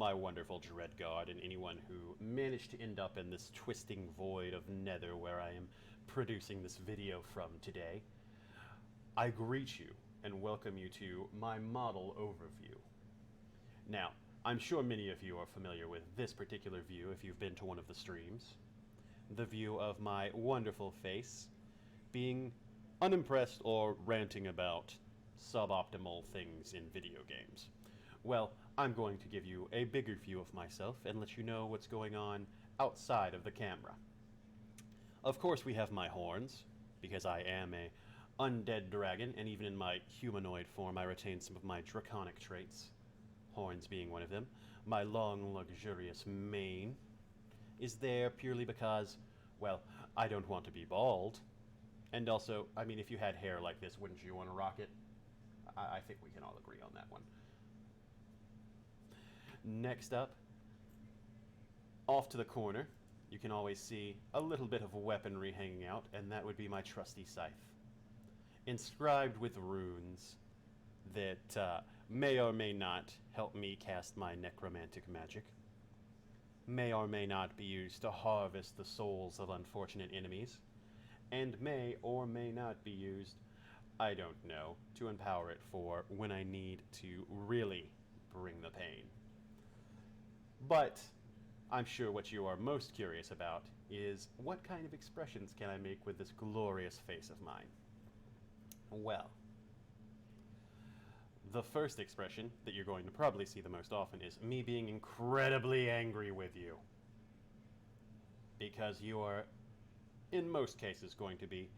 my wonderful Dreadguard and anyone who managed to end up in this twisting void of nether where I am producing this video from today. I greet you and welcome you to my model overview. Now, I'm sure many of you are familiar with this particular view if you've been to one of the streams. The view of my wonderful face being unimpressed or ranting about suboptimal things in video games. Well, I'm going to give you a bigger view of myself and let you know what's going on outside of the camera. Of course we have my horns, because I am a undead dragon, and even in my humanoid form I retain some of my draconic traits, horns being one of them. My long, luxurious mane is there purely because, well, I don't want to be bald. And also, I mean, if you had hair like this, wouldn't you want to rock it? I think we can all agree on that one. Next up, off to the corner, you can always see a little bit of weaponry hanging out, and that would be my trusty scythe. Inscribed with runes that may or may not help me cast my necromantic magic. May or may not be used to harvest the souls of unfortunate enemies. And may or may not be used, I don't know, to empower it for when I need to really bring the pain. But I'm sure what you are most curious about is what kind of expressions can I make with this glorious face of mine? Well, the first expression that you're going to probably see the most often is me being incredibly angry with you. Because you are, in most cases, going to be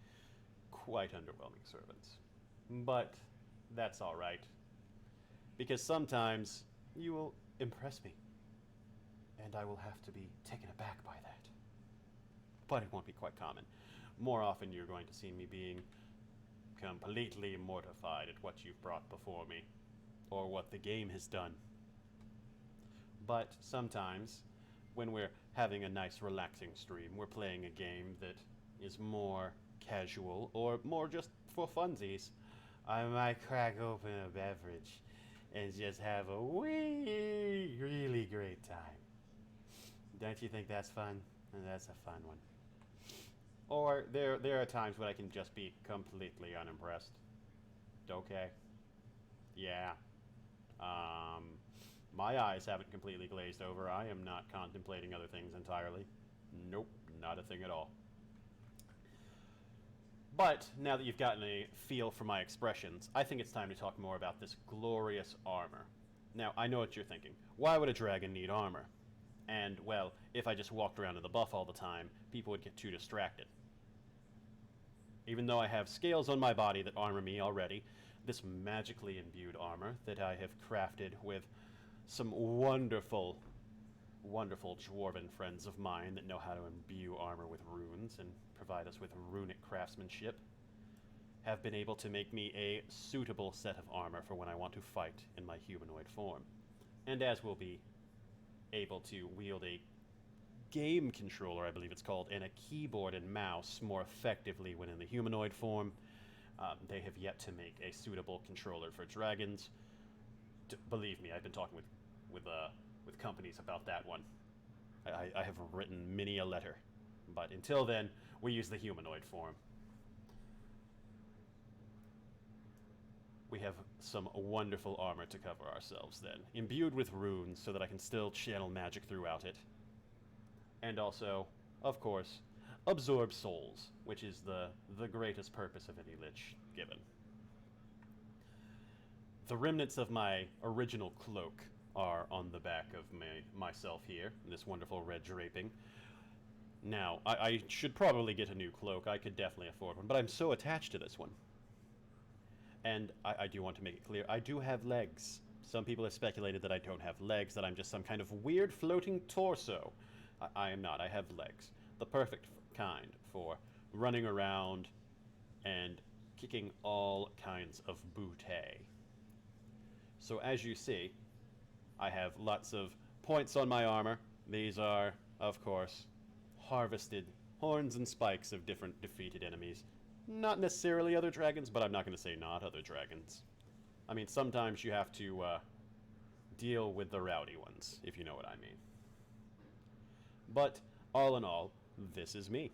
quite underwhelming servants. But that's alright. Because sometimes you will impress me. And I will have to be taken aback by that. But it won't be quite common. More often you're going to see me being completely mortified at what you've brought before me, or what the game has done. But sometimes, when we're having a nice relaxing stream, we're playing a game that is more casual, or more just for funsies, I might crack open a beverage and just have a really great time. Don't you think that's fun? That's a fun one. Or there are times when I can just be completely unimpressed. Okay. Yeah. My eyes haven't completely glazed over. I am not contemplating other things entirely. Nope, not a thing at all. But now that you've gotten a feel for my expressions, I think it's time to talk more about this glorious armor. Now, I know what you're thinking. Why would a dragon need armor? And, well, if I just walked around in the buff all the time, people would get too distracted. Even though I have scales on my body that armor me already, this magically imbued armor that I have crafted with some wonderful, wonderful dwarven friends of mine that know how to imbue armor with runes and provide us with runic craftsmanship, have been able to make me a suitable set of armor for when I want to fight in my humanoid form. And as we'll be able to wield a game controller, I believe it's called, and a keyboard and mouse more effectively when in the humanoid form, they have yet to make a suitable controller for dragons. Believe me, I've been talking with companies about that one. I have written many a letter, but until then, we use the humanoid form. We have some wonderful armor to cover ourselves then, imbued with runes so that I can still channel magic throughout it. And also, of course, absorb souls, which is the greatest purpose of any Lich given. The remnants of my original cloak are on the back of myself here, in this wonderful red draping. Now, I should probably get a new cloak. I could definitely afford one, but I'm so attached to this one. And I do want to make it clear, I do have legs. Some people have speculated that I don't have legs, that I'm just some kind of weird floating torso. I am not. I have legs. The perfect kind for running around and kicking all kinds of bootay. So as you see, I have lots of points on my armor. These are, of course, harvested horns and spikes of different defeated enemies. Not necessarily other dragons, but I'm not going to say not other dragons. I mean, sometimes you have to deal with the rowdy ones, if you know what I mean. But all in all, this is me.